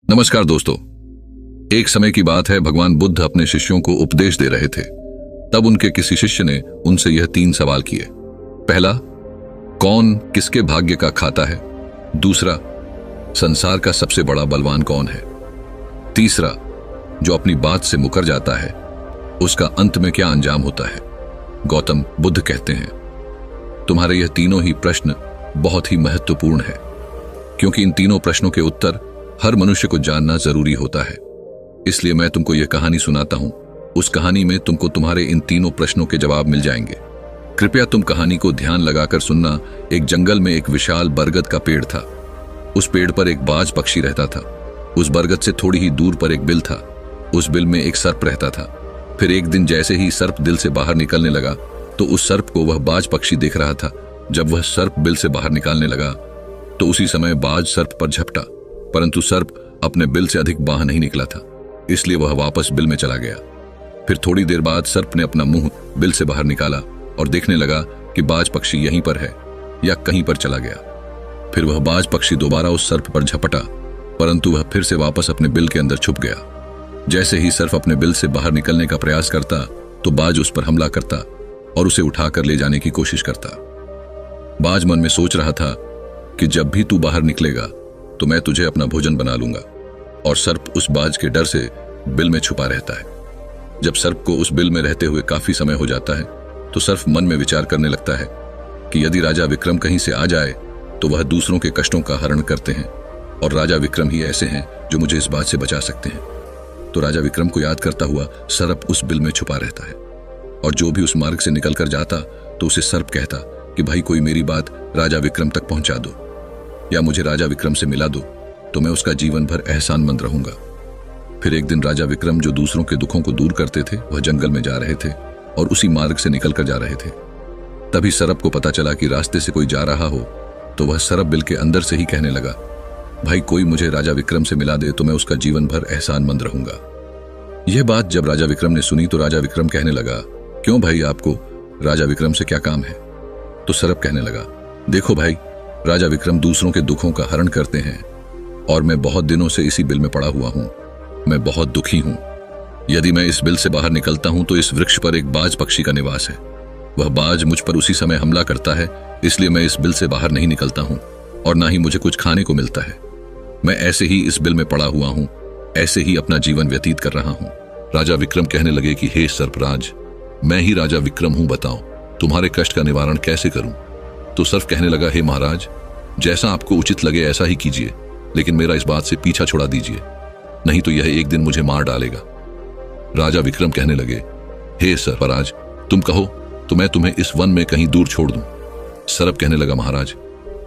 नमस्कार दोस्तों। एक समय की बात है, भगवान बुद्ध अपने शिष्यों को उपदेश दे रहे थे। तब उनके किसी शिष्य ने उनसे यह 3 सवाल किए। पहला, कौन किसके भाग्य का खाता है? दूसरा, संसार का सबसे बड़ा बलवान कौन है? तीसरा, जो अपनी बात से मुकर जाता है उसका अंत में क्या अंजाम होता है? गौतम बुद्ध कहते हैं, तुम्हारे यह तीनों ही प्रश्न बहुत ही महत्वपूर्ण है, क्योंकि इन तीनों प्रश्नों के उत्तर हर मनुष्य को जानना जरूरी होता है। इसलिए मैं तुमको यह कहानी सुनाता हूं। उस कहानी में तुमको तुम्हारे इन तीनों प्रश्नों के जवाब मिल जाएंगे। कृपया तुम कहानी को ध्यान लगाकर सुनना। एक जंगल में एक विशाल बरगद का पेड़ था। उस पेड़ पर एक बाज पक्षी रहता था। उस बरगद से थोड़ी ही दूर पर एक बिल था। उस बिल में एक सर्प रहता था। फिर एक दिन जैसे ही सर्प दिल से बाहर निकलने लगा तो उस सर्प को वह बाज पक्षी देख रहा था। जब वह सर्प बिल से बाहर निकालने लगा तो उसी समय बाज सर्प पर झपटा, परंतु सर्प अपने बिल से अधिक बाहर नहीं निकला था, इसलिए वह वापस बिल में चला गया। फिर थोड़ी देर बाद सर्प ने अपना मुंह बिल से बाहर निकाला और देखने लगा कि बाज पक्षी यहीं पर है या कहीं पर चला गया। फिर वह बाज पक्षी दोबारा उस सर्प पर झपटा, परंतु वह फिर से वापस अपने बिल के अंदर छुप गया। जैसे ही सर्प अपने बिल से बाहर निकलने का प्रयास करता तो बाज उस पर हमला करता और उसे उठाकर ले जाने की कोशिश करता। बाज मन में सोच रहा था कि जब भी तू बाहर निकलेगा तो मैं तुझे अपना भोजन बना लूंगा, और सर्प उस बाज के डर से बिल में छुपा रहता है। जब सर्प को उस बिल में रहते हुए काफी समय हो जाता है तो सर्प मन में विचार करने लगता है कि यदि राजा विक्रम कहीं से आ जाए तो वह दूसरों के कष्टों का हरण करते हैं, और राजा विक्रम ही ऐसे हैं जो मुझे इस बात से बचा सकते हैं। तो राजा विक्रम को याद करता हुआ सर्प उस बिल में छुपा रहता है, और जो भी उस मार्ग से निकल कर जाता तो उसे सर्प कहता कि भाई कोई मेरी बात राजा विक्रम तक पहुंचा दो, या मुझे राजा विक्रम से मिला दो तो मैं उसका जीवन भर एहसानमंद रहूंगा। फिर एक दिन राजा विक्रम, जो दूसरों के दुखों को दूर करते थे, वह जंगल में जा रहे थे और उसी मार्ग से निकल कर जा रहे थे। तभी सर्प को पता चला कि रास्ते से कोई जा रहा हो, तो वह सर्प बिल के अंदर से ही कहने लगा, भाई कोई मुझे राजा विक्रम से मिला दे तो मैं उसका जीवन भर एहसानमंद रहूंगा। यह बात जब राजा विक्रम ने सुनी तो राजा विक्रम कहने लगा, क्यों भाई, आपको राजा विक्रम से क्या काम है? तो सर्प कहने लगा, देखो भाई, राजा विक्रम दूसरों के दुखों का हरण करते हैं और मैं बहुत दिनों से इसी बिल में पड़ा हुआ हूं। मैं बहुत दुखी हूं। यदि मैं इस बिल से बाहर निकलता हूं तो इस वृक्ष पर एक बाज पक्षी का निवास है। वह बाज मुझ पर उसी समय हमला करता है, इसलिए मैं इस बिल से बाहर नहीं निकलता हूं और ना ही मुझे कुछ खाने को मिलता है। मैं ऐसे ही इस बिल में पड़ा हुआ हूं, ऐसे ही अपना जीवन व्यतीत कर रहा हूं। राजा विक्रम कहने लगे कि हे सर्पराज, मैं ही राजा विक्रम हूं, बताओ तुम्हारे कष्ट का निवारण कैसे करूं? तो सर्प कहने लगा, हे महाराज, जैसा आपको उचित लगे ऐसा ही कीजिए, लेकिन मेरा इस बात से पीछा छुड़ा दीजिए, नहीं तो यह एक दिन मुझे मार डालेगा। राजा विक्रम कहने लगे, हे सर्पराज, तुम कहो तो मैं तुम्हें इस वन में कहीं दूर छोड़ दूं। सर्प कहने लगा, महाराज,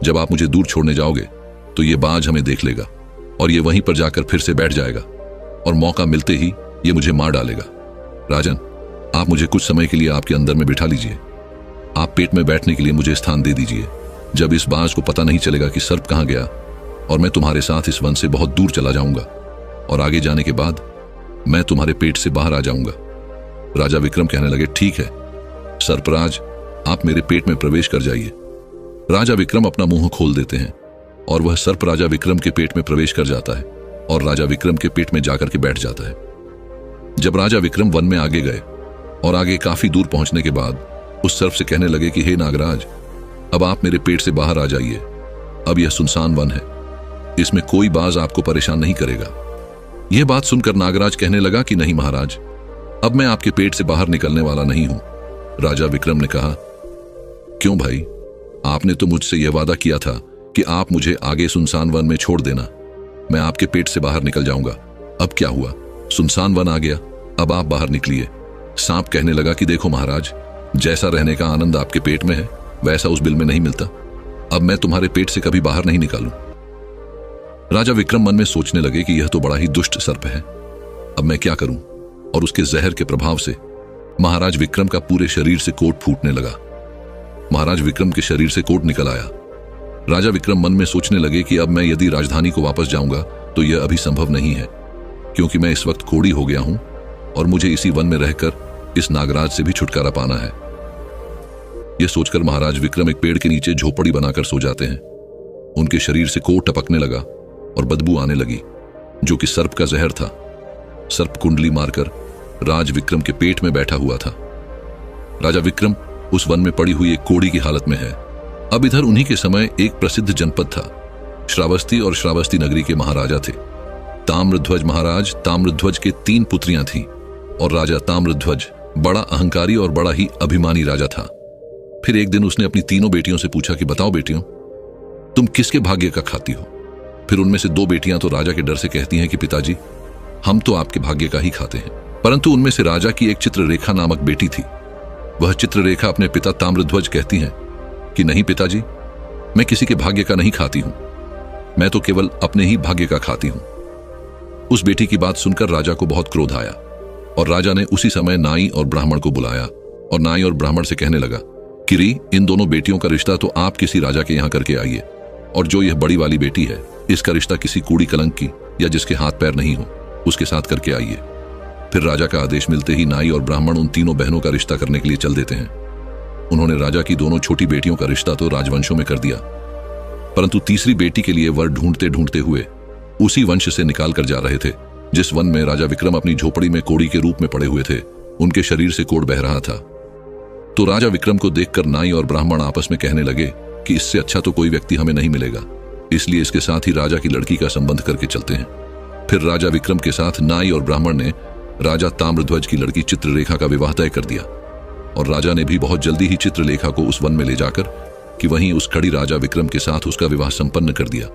जब आप मुझे दूर छोड़ने जाओगे तो ये बाज हमें देख लेगा और ये वहीं पर जाकर फिर से बैठ जाएगा और मौका मिलते ही ये मुझे मार डालेगा। राजन, आप मुझे कुछ समय के लिए आपके अंदर में बिठा लीजिए। आप पेट में बैठने के लिए मुझे स्थान दे दीजिए। जब इस बाज को पता नहीं चलेगा कि सर्प कहां गया, और मैं तुम्हारे साथ इस वन से बहुत दूर चला जाऊंगा, और आगे जाने के बाद मैं तुम्हारे पेट से बाहर आ जाऊंगा। राजा विक्रम कहने लगे, ठीक है सर्पराज, आप मेरे पेट में प्रवेश कर जाइए। राजा विक्रम अपना मुंह खोल देते हैं और वह सर्प राजा विक्रम के पेट में प्रवेश कर जाता है और राजा विक्रम के पेट में जाकर के बैठ जाता है। जब राजा विक्रम वन में आगे गए और आगे काफी दूर पहुंचने के बाद उस सर्प से कहने लगे कि हे नागराज, अब आप मेरे पेट से बाहर आ जाइए। अब यह सुनसान वन है, इसमें कोई बाज आपको परेशान नहीं करेगा। यह बात सुनकर नागराज कहने लगा कि नहीं महाराज, अब मैं आपके पेट से बाहर निकलने वाला नहीं हूं। राजा विक्रम ने कहा, क्यों भाई, आपने तो मुझसे यह वादा किया था कि आप मुझे आगे सुनसान वन में छोड़ देना, मैं आपके पेट से बाहर निकल जाऊंगा। अब क्या हुआ, सुनसान वन आ गया, अब आप बाहर निकलिए। सांप कहने लगा कि देखो महाराज, जैसा रहने का आनंद आपके पेट में है वैसा उस बिल में नहीं मिलता। अब मैं तुम्हारे पेट से कभी बाहर नहीं निकालूं। राजा विक्रम मन में सोचने लगे कि यह तो बड़ा ही दुष्ट सर्प है, अब मैं क्या करूं? और उसके जहर के प्रभाव से महाराज विक्रम का पूरे शरीर से कोट फूटने लगा। महाराज विक्रम के शरीर से कोट निकल आया। राजा विक्रम मन में सोचने लगे कि अब मैं यदि राजधानी को वापस जाऊंगा तो यह अभी संभव नहीं है, क्योंकि मैं इस वक्त कोढ़ी हो गया हूं और मुझे इसी वन में रहकर इस नागराज से भी छुटकारा पाना है। यह सोचकर महाराज विक्रम एक पेड़ के नीचे झोपड़ी बनाकर सो जाते हैं। उनके शरीर से कोट टपकने लगा और बदबू आने लगी। जो कि सर्प का जहर था। सर्प कुंडली मारकर राज विक्रम के पेट में बैठा हुआ था। राजा विक्रम उस वन में पड़ी हुई एक कोड़ी की हालत में है। अब इधर उन्हीं के समय एक प्रसिद्ध जनपद था। श्रावस्ती और श्रावस्ती नगरी के महाराजा थे ताम्रध्वज महाराज। ताम्रध्वज के 3 पुत्रियां थीं और राजा ताम्रध्वज बड़ा अहंकारी और बड़ा ही अभिमानी राजा था। फिर एक दिन उसने अपनी तीनों बेटियों से पूछा कि बताओ बेटियों, तुम किसके भाग्य का खाती हो? फिर उनमें से 2 बेटियां तो राजा के डर से कहती हैं कि पिताजी, हम तो आपके भाग्य का ही खाते हैं। परंतु उनमें से राजा की एक चित्ररेखा नामक बेटी थी। वह चित्ररेखा अपने पिता ताम्रध्वज कहती हैं कि नहीं पिताजी, मैं किसी के भाग्य का नहीं खाती हूं, मैं तो केवल अपने ही भाग्य का खाती हूं। उस बेटी की बात सुनकर राजा को बहुत क्रोध आया और राजा ने उसी समय नाई और ब्राह्मण को बुलाया और नाई और ब्राह्मण से कहने लगा कि री, इन दोनों बेटियों का रिश्ता तो आप किसी राजा के यहां करके आइए, और जो यह बड़ी वाली बेटी है इसका रिश्ता किसी कूड़ी कलंक की या जिसके हाथ पैर नहीं हो उसके साथ करके आइए। फिर राजा का आदेश मिलते ही नाई और ब्राह्मण उन तीनों बहनों का रिश्ता करने के लिए चल देते हैं। उन्होंने राजा की दोनों छोटी बेटियों का रिश्ता तो राजवंशों में कर दिया, परंतु तीसरी बेटी के लिए वर ढूंढते ढूंढते हुए उसी वंश से निकाल कर जा रहे थे जिस वन में राजा विक्रम अपनी झोपड़ी में कोड़ी के रूप में पड़े हुए थे। उनके शरीर से कोढ़ बह रहा था। तो राजा विक्रम को देखकर नाई और ब्राह्मण आपस में कहने लगे कि इससे अच्छा तो कोई व्यक्ति हमें नहीं मिलेगा, इसलिए इसके साथ ही राजा की लड़की का संबंध करके चलते हैं। फिर राजा विक्रम के साथ नाई और ब्राह्मण ने राजा ताम्रध्वज की लड़की चित्ररेखा का विवाह तय कर दिया और राजा ने भी बहुत जल्दी ही चित्रलेखा को उस वन में ले जाकर कि वहीं उस खड़ी राजा विक्रम के साथ उसका विवाह संपन्न कर दिया।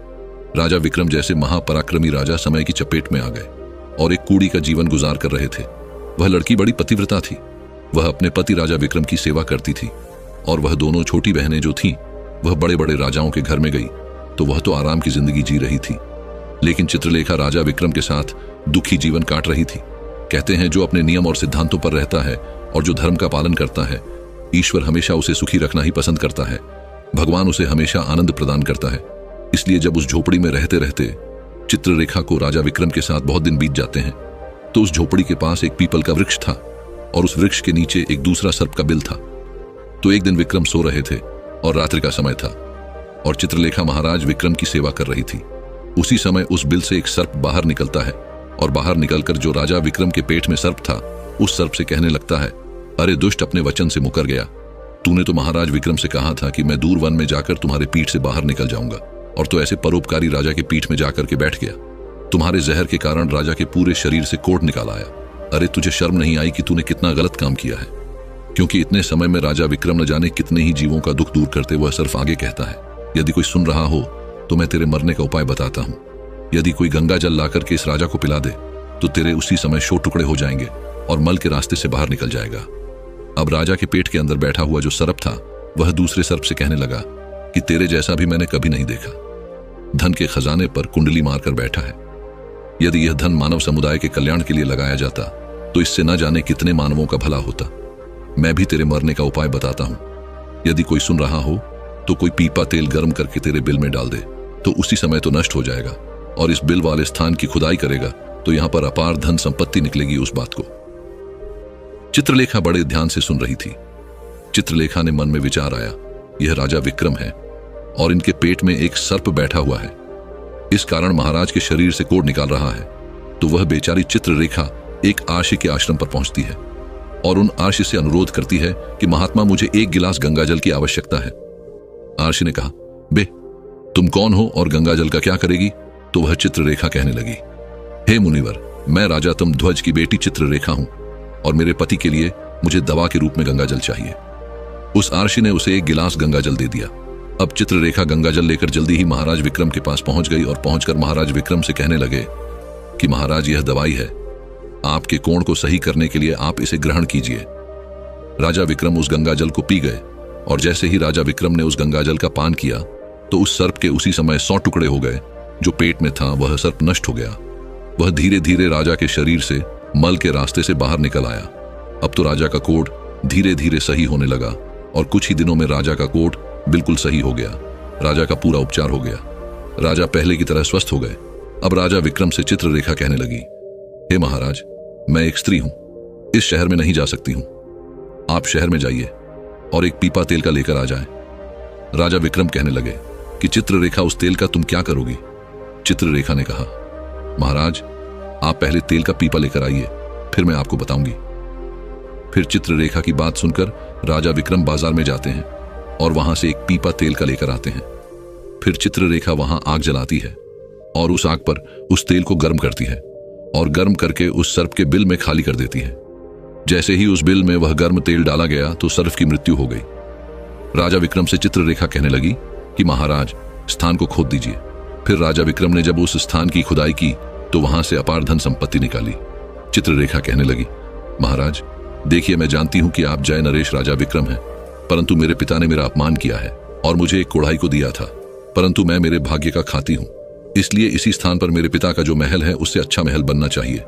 राजा विक्रम जैसे महापराक्रमी राजा समय की चपेट में आ गए और एक कूड़ी का जीवन गुजार कर रहे थे। वह लड़की बड़ी पतिव्रता थी। वह अपने पति राजा विक्रम की सेवा करती थी और वह दोनों छोटी बहनें जो थीं वह बड़े बड़े राजाओं के घर में गई तो वह तो आराम की जिंदगी जी रही थी, लेकिन चित्रलेखा राजा विक्रम के साथ दुखी जीवन काट रही थी। कहते हैं जो अपने नियम और सिद्धांतों पर रहता है और जो धर्म का पालन करता है, ईश्वर हमेशा उसे सुखी रखना ही पसंद करता है। भगवान उसे हमेशा आनंद प्रदान करता है। इसलिए जब उस झोपड़ी में रहते रहते चित्ररेखा को राजा विक्रम के साथ बहुत दिन बीत जाते हैं तो उस झोपड़ी के पास एक पीपल का वृक्ष था और उस वृक्ष के नीचे एक दूसरा सर्प का बिल था। तो एक दिन विक्रम सो रहे थे और रात्रि का समय था और चित्रलेखा महाराज विक्रम की सेवा कर रही थी। उसी समय उस बिल से एक सर्प बाहर निकलता है और बाहर निकलकर जो राजा विक्रम के पेट में सर्प था उस सर्प से कहने लगता है, अरे दुष्ट, अपने वचन से मुकर गया। तूने तो महाराज विक्रम से कहा था कि मैं दूर वन में जाकर तुम्हारे पीठ से बाहर निकल जाऊंगा, और तो ऐसे परोपकारी राजा के पीठ में जाकर के बैठ गया। तुम्हारे जहर के कारण राजा के पूरे शरीर से कोढ़ निकाल आया। अरे तुझे शर्म नहीं आई कि तूने कितना गलत काम किया है? क्योंकि इतने समय में राजा विक्रम न जाने कितने ही जीवों का दुख दूर करते वह सर्प आगे कहता है, यदि कोई सुन रहा हो तो मैं तेरे मरने का उपाय बताता हूं। यदि कोई गंगा जल लाकर के इस राजा को पिला दे तो तेरे उसी समय 100 टुकड़े हो जाएंगे और मल के रास्ते से बाहर निकल जाएगा। अब राजा के पेट के अंदर बैठा हुआ जो सर्प था वह दूसरे सर्प से कहने लगा कि तेरे जैसा भी मैंने कभी नहीं देखा। धन के खजाने पर कुंडली मारकर बैठा है। यदि यह धन मानव समुदाय के कल्याण के लिए लगाया जाता तो इससे न जाने कितने मानवों का भला होता। मैं भी तेरे मरने का उपाय बताता हूं। यदि कोई सुन रहा हो तो कोई पीपा तेल गर्म करके तेरे बिल में डाल दे तो उसी समय तो नष्ट हो जाएगा, और इस बिल वाले स्थान की खुदाई करेगा तो यहां पर अपार धन संपत्ति निकलेगी उस बात को। चित्रलेखा बड़े ध्यान से सुन रही थी। चित्रलेखा ने मन में विचार आया, यह राजा विक्रम है और इनके पेट में एक सर्प बैठा हुआ है, इस कारण महाराज के शरीर से कोढ़ निकाल रहा है। तो वह बेचारी चित्ररेखा एक आर्षि के आश्रम पर पहुंचती है और उन आर्षि से अनुरोध करती है कि महात्मा, मुझे 1 गिलास गंगाजल की आवश्यकता है। आर्षि ने कहा, बे, तुम कौन हो और गंगाजल का क्या करेगी? तो वह चित्ररेखा कहने लगी, हे मुनिवर, मैं राजा ताम्रध्वज की बेटी चित्ररेखा हूं और मेरे पति के लिए मुझे दवा के रूप में गंगाजल चाहिए। उस आर्षि ने उसे 1 गिलास गंगाजल दे दिया। अब चित्ररेखा गंगाजल लेकर जल्दी ही महाराज विक्रम के पास पहुंच गई और पहुंचकर महाराज विक्रम से कहने लगे कि महाराज, यह दवाई है, आपके कोढ़ को सही करने के लिए आप इसे ग्रहण कीजिए। राजा विक्रम उस गंगाजल को पी गए और जैसे ही राजा विक्रम ने उस गंगाजल का पान किया तो उस सर्प के उसी समय 100 टुकड़े हो गए। जो पेट में था वह सर्प नष्ट हो गया। वह धीरे धीरे राजा के शरीर से मल के रास्ते से बाहर निकल आया। अब तो राजा का कोढ़ धीरे धीरे सही होने लगा और कुछ ही दिनों में राजा का कोढ़ बिल्कुल सही हो गया। राजा का पूरा उपचार हो गया। राजा पहले की तरह स्वस्थ हो गए। अब राजा विक्रम से चित्ररेखा कहने लगी, हे महाराज, मैं एक स्त्री हूं, इस शहर में नहीं जा सकती हूं। आप शहर में जाइए और एक पीपा तेल का लेकर आ जाएं। राजा विक्रम कहने लगे कि चित्ररेखा, उस तेल का तुम क्या करोगी? चित्ररेखा ने कहा, महाराज, आप पहले तेल का पीपा लेकर आइए, फिर मैं आपको बताऊंगी। फिर चित्ररेखा की बात सुनकर राजा विक्रम बाजार में जाते हैं और वहां से एक पीपा तेल का लेकर आते हैं। फिर चित्ररेखा वहां आग जलाती है और उस आग पर उस तेल को गर्म करती है और गर्म करके उस सर्प के बिल में खाली कर देती है। जैसे ही उस बिल में वह गर्म तेल डाला गया तो सर्प की मृत्यु हो गई। राजा विक्रम से चित्ररेखा कहने लगी कि महाराज, स्थान को खोद दीजिए। फिर राजा विक्रम ने जब उस स्थान की खुदाई की तो वहां से अपार धन संपत्ति निकाली। चित्ररेखा कहने लगी, महाराज देखिए, मैं जानती हूं कि आप जय नरेश राजा विक्रम हैं, परंतु मेरे पिता ने मेरा अपमान किया है और मुझे एक कोढ़ाई को दिया था, परंतु मैं मेरे भाग्य का खाती हूं, इसलिए इसी स्थान पर मेरे पिता का जो महल है उससे अच्छा महल बनना चाहिए।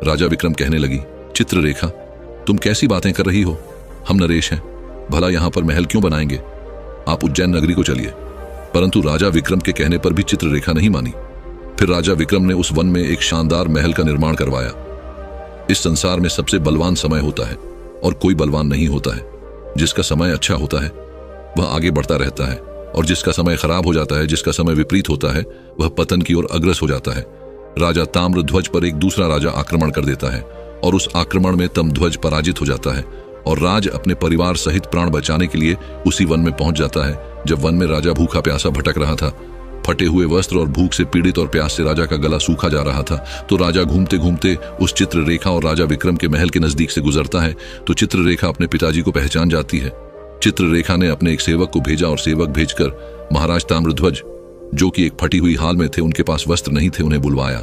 राजा विक्रम कहने लगी, चित्ररेखा तुम कैसी बातें कर रही हो? हम नरेश हैं, भला यहां पर महल क्यों बनाएंगे? आप उज्जैन नगरी को चलिए। परंतु राजा विक्रम के कहने पर भी चित्ररेखा नहीं मानी। फिर राजा विक्रम ने उस वन में एक शानदार महल का निर्माण करवाया। इस संसार में सबसे बलवान समय होता है और कोई बलवान नहीं होता है। जिसका समय अच्छा होता है वह आगे बढ़ता रहता है और जिसका समय खराब हो जाता है, जिसका समय विपरीत होता है, वह पतन की ओर अग्रसर हो जाता है। राजा ताम्रध्वज पर एक दूसरा राजा आक्रमण कर देता है और उस आक्रमण में तमध्वज पराजित हो जाता है और राज अपने परिवार सहित प्राण बचाने के लिए उसी वन में पहुंच जाता है। जब वन में राजा भूखा प्यासा भटक रहा था, फटे हुए वस्त्र और भूख से पीड़ित और प्यास से राजा का गला सूखा जा रहा था, तो राजा घूमते घूमते उस चित्ररेखा और राजा विक्रम के महल के नजदीक से गुजरता है तो चित्ररेखा अपने पिताजी को पहचान जाती है। चित्ररेखा ने अपने एक सेवक को भेजा और सेवक भेजकर महाराज ताम्रध्वज, जो कि एक फटी हुई हाल में थे, उनके पास वस्त्र नहीं थे, उन्हें बुलवाया।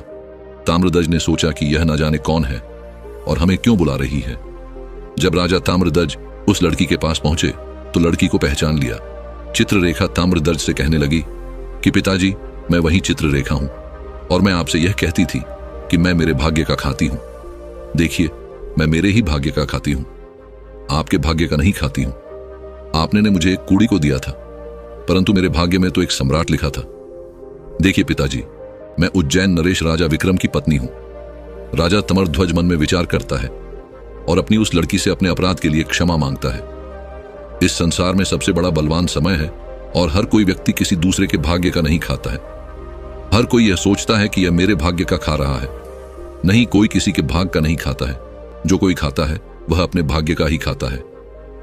ताम्रध्वज ने सोचा कि यह न जाने कौन है और हमें क्यों बुला रही है। जब राजा ताम्रध्वज उस लड़की के पास पहुंचे तो लड़की को पहचान लिया। चित्ररेखा ताम्रध्वज से कहने लगी कि पिताजी, मैं वही चित्ररेखा हूं और मैं आपसे यह कहती थी कि मैं मेरे भाग्य का खाती हूं। देखिए, मैं मेरे ही भाग्य का खाती हूं, आपके भाग्य का नहीं खाती हूं। आपने ने मुझे एक कूड़ी को दिया था, परंतु मेरे भाग्य में तो एक सम्राट लिखा था। देखिए पिताजी, मैं उज्जैन नरेश राजा विक्रम की पत्नी हूं। राजा ताम्रध्वज मन में विचार करता है और अपनी उस लड़की से अपने अपराध के लिए क्षमा मांगता है। इस संसार में सबसे बड़ा बलवान समय है और हर कोई व्यक्ति किसी दूसरे के भाग्य का नहीं खाता है। हर कोई यह सोचता है कि यह मेरे भाग्य का खा रहा है। नहीं, कोई किसी के भाग का नहीं खाता है। जो कोई खाता है वह अपने भाग्य का ही खाता है।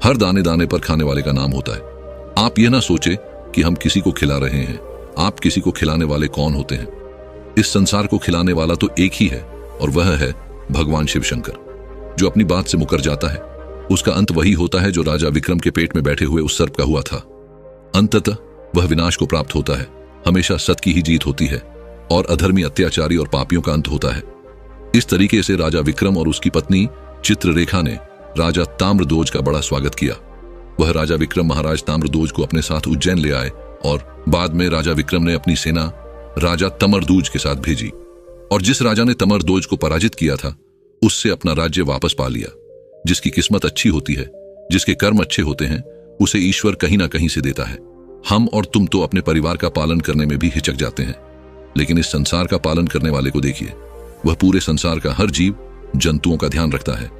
हर दाने दाने पर खाने वाले का नाम होता है। आप यह ना सोचे कि हम किसी को खिला रहे हैं। आप किसी को खिलाने वाले कौन होते हैं? इस संसार को खिलाने वाला तो एक ही है और वह है भगवान शिव शंकर। जो अपनी बात से मुकर जाता है उसका अंत वही होता है जो राजा विक्रम के पेट में बैठे हुए उस सर्प का हुआ था। अंततः वह विनाश को प्राप्त होता है। हमेशा सत की ही जीत होती है और अधर्मी, अत्याचारी और पापियों का अंत होता है। इस तरीके से राजा विक्रम और उसकी पत्नी चित्ररेखा ने राजा ताम्रध्वज का बड़ा स्वागत किया। वह राजा विक्रम महाराज ताम्रध्वज को अपने साथ उज्जैन ले आए और बाद में राजा विक्रम ने अपनी सेना राजा ताम्रध्वज के साथ भेजी और जिस राजा ने ताम्रध्वज को पराजित किया था उससे अपना राज्य वापस पा लिया। जिसकी किस्मत अच्छी होती है, जिसके कर्म अच्छे होते हैं, उसे ईश्वर कहीं ना कहीं से देता है। हम और तुम तो अपने परिवार का पालन करने में भी हिचक जाते हैं, लेकिन इस संसार का पालन करने वाले को देखिए, वह पूरे संसार का हर जीव जंतुओं का ध्यान रखता है।